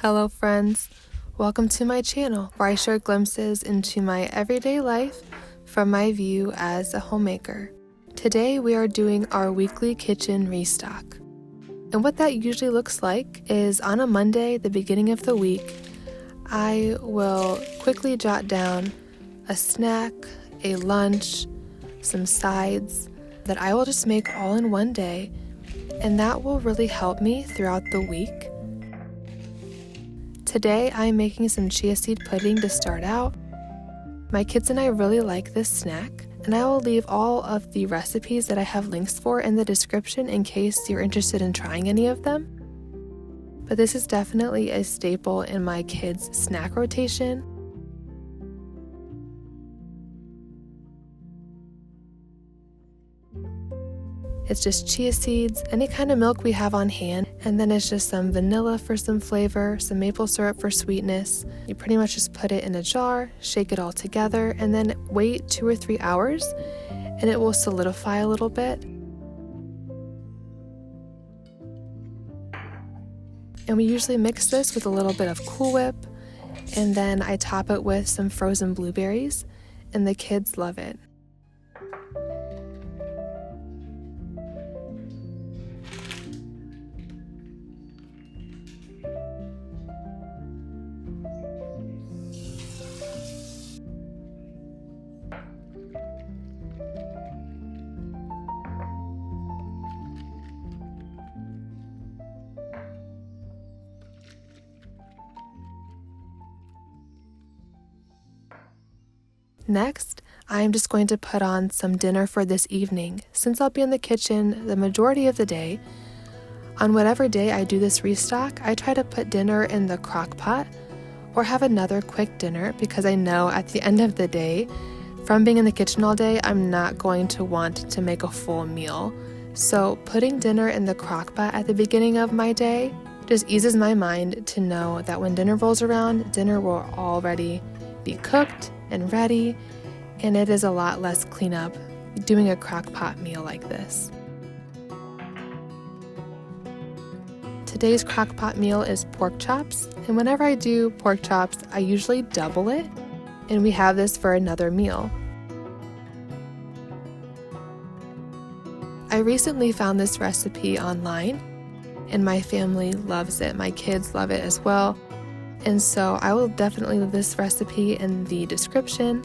Hello friends, welcome to my channel where I share glimpses into my everyday life from my view as a homemaker. Today we are doing our weekly kitchen restock. And what that usually looks like is on a Monday, the beginning of the week, I will quickly jot down a snack, a lunch, some sides that I will just make all in one day, and that will really help me throughout the week. Today I'm making some chia seed pudding to start out. My kids and I really like this snack, and I will leave all of the recipes that I have links for in the description in case you're interested in trying any of them. But this is definitely a staple in my kids' snack rotation. It's just chia seeds, any kind of milk we have on hand, and then it's just some vanilla for some flavor, some maple syrup for sweetness. You pretty much just put it in a jar, shake it all together, and then wait 2 or 3 hours, and it will solidify a little bit. And we usually mix this with a little bit of Cool Whip, and then I top it with some frozen blueberries, and the kids love it. Next, I'm just going to put on some dinner for this evening. Since I'll be in the kitchen the majority of the day, on whatever day I do this restock, I try to put dinner in the crock pot or have another quick dinner because I know at the end of the day, from being in the kitchen all day, I'm not going to want to make a full meal. So putting dinner in the crock pot at the beginning of my day just eases my mind to know that when dinner rolls around, dinner will already be cooked and ready, and it is a lot less cleanup doing a crock pot meal like this. Today's crock pot meal is pork chops, and whenever I do pork chops, I usually double it, and we have this for another meal. I recently found this recipe online, and my family loves it. My kids love it as well. And so I will definitely leave this recipe in the description,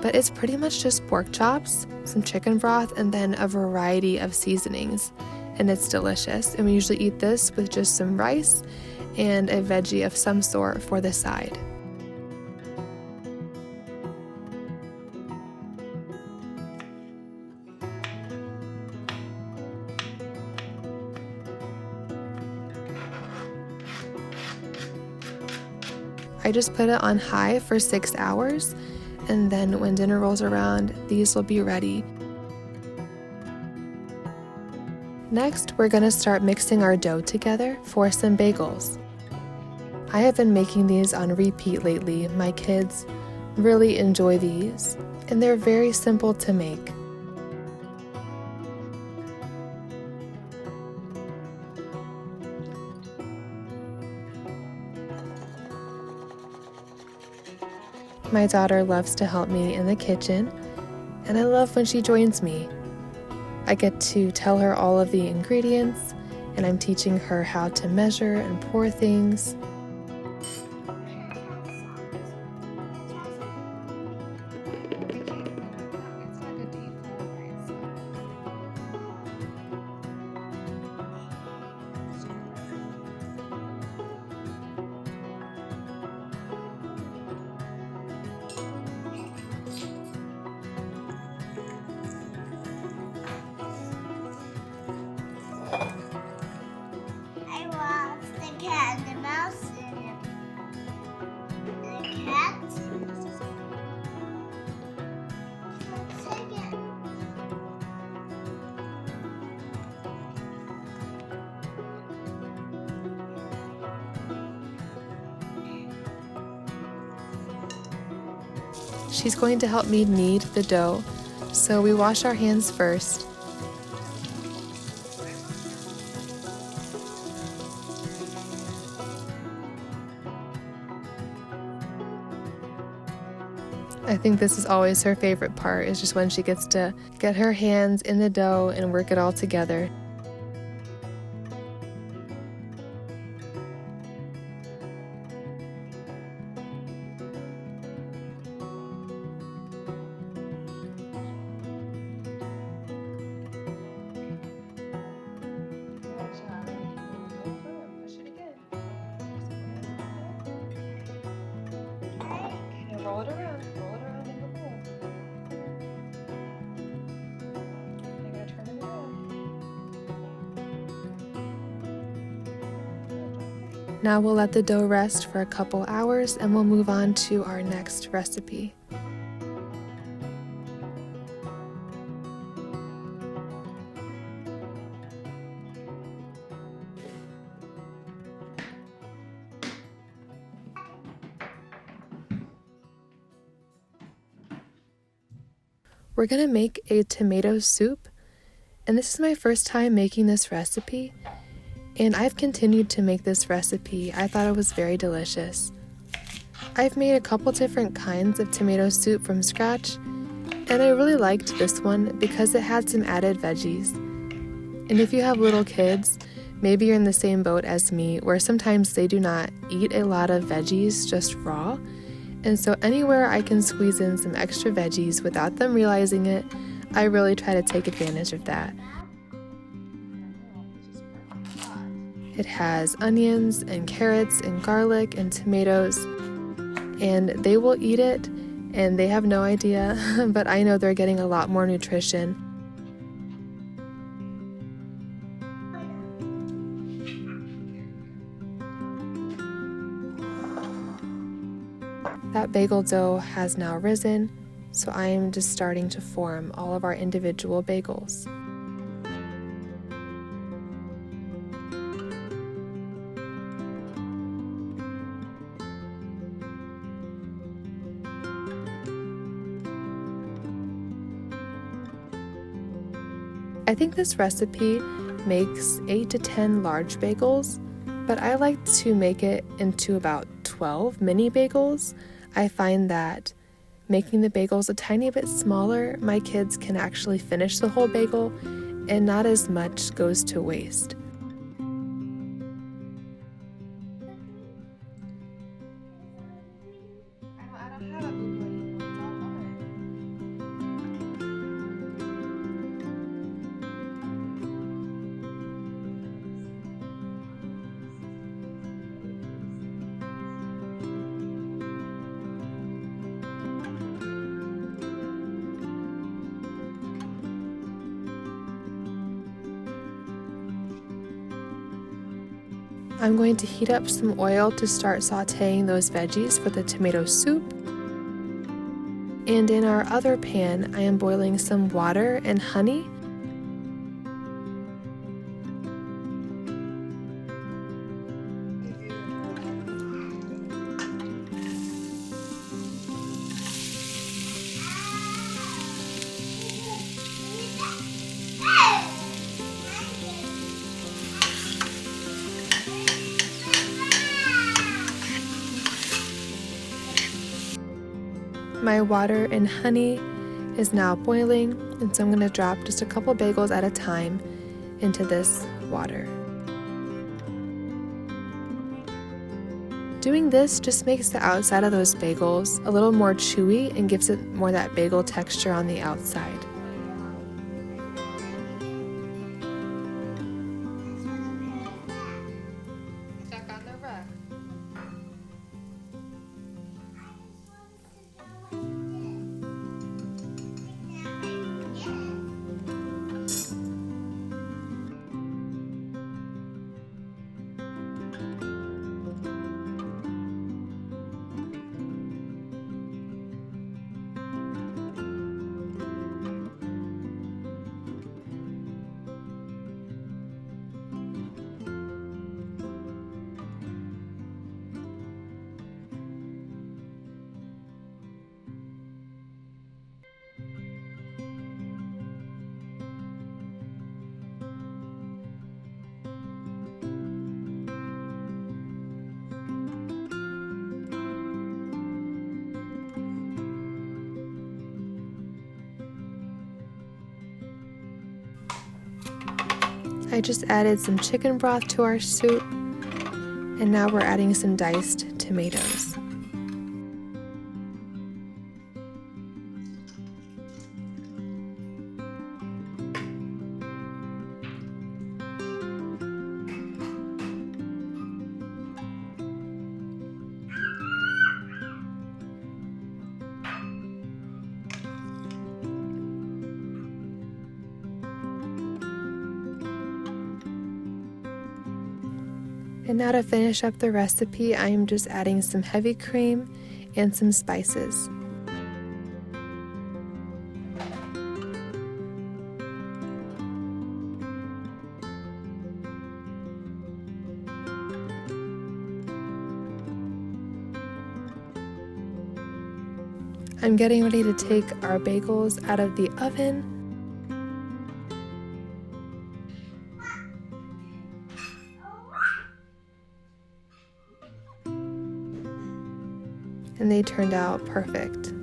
but it's pretty much just pork chops, some chicken broth, and then a variety of seasonings, and it's delicious. And we usually eat this with just some rice and a veggie of some sort for the side. I just put it on high for 6 hours, and then when dinner rolls around, these will be ready. Next, we're going to start mixing our dough together for some bagels. I have been making these on repeat lately. My kids really enjoy these, and they're very simple to make. My daughter loves to help me in the kitchen, and I love when she joins me. I get to tell her all of the ingredients, and I'm teaching her how to measure and pour things. I love the cat and the mouse and the cat. Say again. She's going to help me knead the dough, so we wash our hands first. I think this is always her favorite part, is just when she gets to get her hands in the dough and work it all together. Roll it around in the bowl. I'm gonna turn it around. Now we'll let the dough rest for a couple hours and we'll move on to our next recipe. We're gonna make a tomato soup, and this is my first time making this recipe, and I've continued to make this recipe. I thought it was very delicious. I've made a couple different kinds of tomato soup from scratch, and I really liked this one because it had some added veggies. And if you have little kids, maybe you're in the same boat as me, where sometimes they do not eat a lot of veggies just raw. And so anywhere I can squeeze in some extra veggies without them realizing it, I really try to take advantage of that. It has onions and carrots and garlic and tomatoes, and they will eat it and they have no idea, but I know they're getting a lot more nutrition. That bagel dough has now risen, so I am just starting to form all of our individual bagels. I think this recipe makes 8 to 10 large bagels, but I like to make it into about 12 mini bagels. I find that making the bagels a tiny bit smaller, my kids can actually finish the whole bagel and not as much goes to waste. I don't have a boobly. I'm going to heat up some oil to start sauteing those veggies for the tomato soup. And in our other pan, I am boiling some water and honey. My water and honey is now boiling, and so I'm going to drop just a couple bagels at a time into this water. Doing this just makes the outside of those bagels a little more chewy and gives it more that bagel texture on the outside. Stuck on the rug. I just added some chicken broth to our soup, and now we're adding some diced tomatoes. And now to finish up the recipe, I am just adding some heavy cream and some spices. I'm getting ready to take our bagels out of the oven. And they turned out perfect.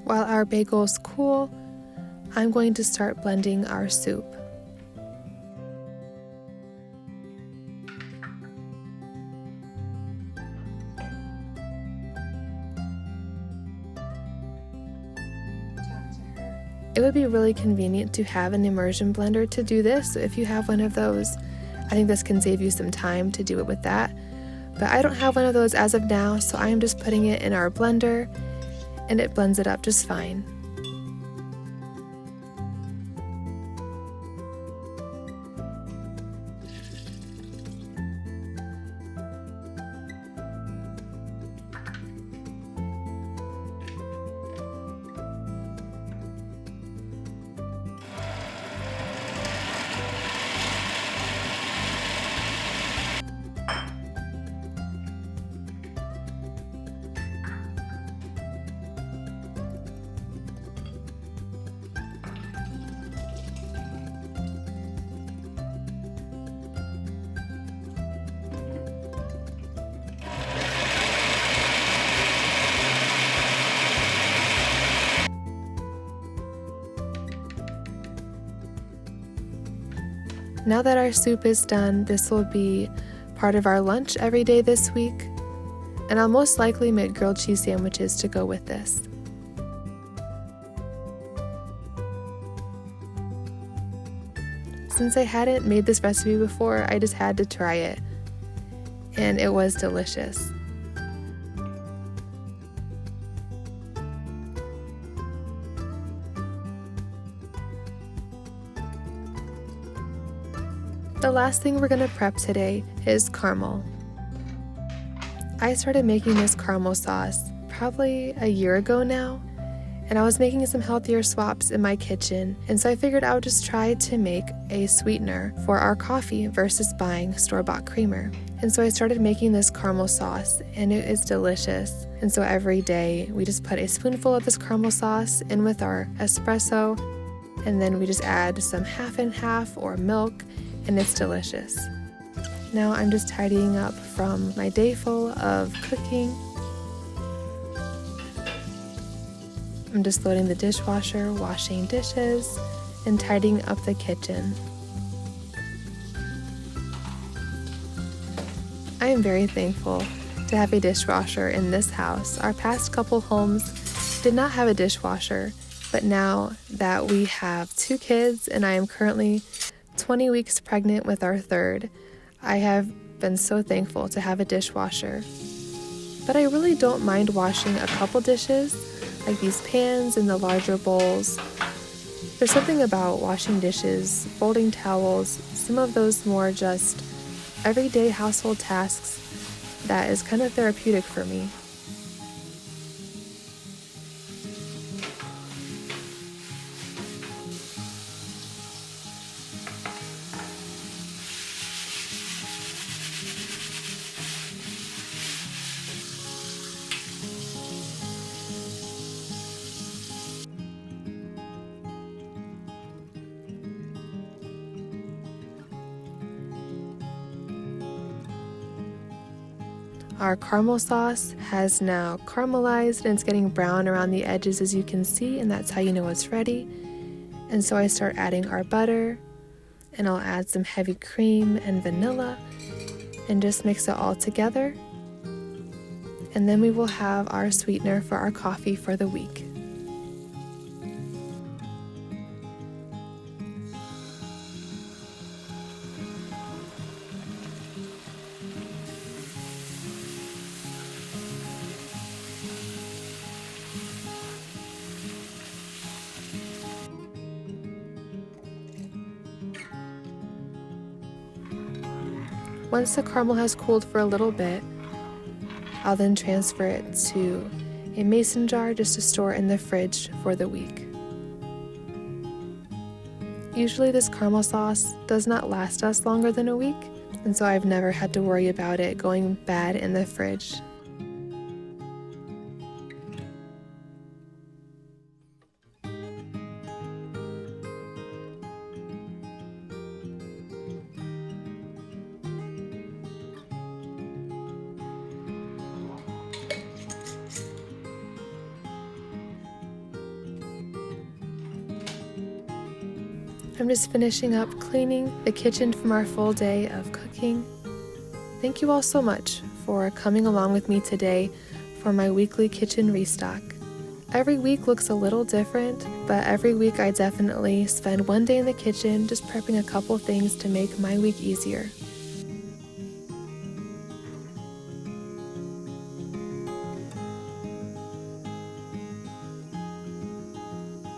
While our bagels cool, I'm going to start blending our soup. It would be really convenient to have an immersion blender to do this, so if you have one of those, I think this can save you some time to do it with that. But I don't have one of those as of now, so I am just putting it in our blender, and it blends it up just fine. Now that our soup is done, this will be part of our lunch every day this week, and I'll most likely make grilled cheese sandwiches to go with this. Since I hadn't made this recipe before, I just had to try it, and it was delicious. The last thing we're going to prep today is caramel. I started making this caramel sauce probably a year ago now, and I was making some healthier swaps in my kitchen, and so I figured I would just try to make a sweetener for our coffee versus buying store-bought creamer. And so I started making this caramel sauce, and it is delicious. And so every day we just put a spoonful of this caramel sauce in with our espresso, and then we just add some half and half or milk, and it's delicious. Now I'm just tidying up from my day full of cooking. I'm just loading the dishwasher, washing dishes, and tidying up the kitchen. I am very thankful to have a dishwasher in this house. Our past couple homes did not have a dishwasher, but now that we have 2 kids and I am currently 20 weeks pregnant with our third, I have been so thankful to have a dishwasher. But I really don't mind washing a couple dishes, like these pans and the larger bowls. There's something about washing dishes, folding towels, some of those more just everyday household tasks that is kind of therapeutic for me. Our caramel sauce has now caramelized and it's getting brown around the edges, as you can see, and that's how you know it's ready. And so I start adding our butter, and I'll add some heavy cream and vanilla and just mix it all together. And then we will have our sweetener for our coffee for the week. Once the caramel has cooled for a little bit, I'll then transfer it to a mason jar just to store in the fridge for the week. Usually this caramel sauce does not last us longer than a week, and so I've never had to worry about it going bad in the fridge. I'm just finishing up cleaning the kitchen from our full day of cooking. Thank you all so much for coming along with me today for my weekly kitchen restock. Every week looks a little different, but every week I definitely spend one day in the kitchen just prepping a couple things to make my week easier.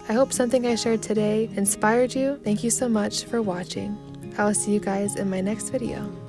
I hope something I shared today inspired you. Thank you so much for watching. I will see you guys in my next video.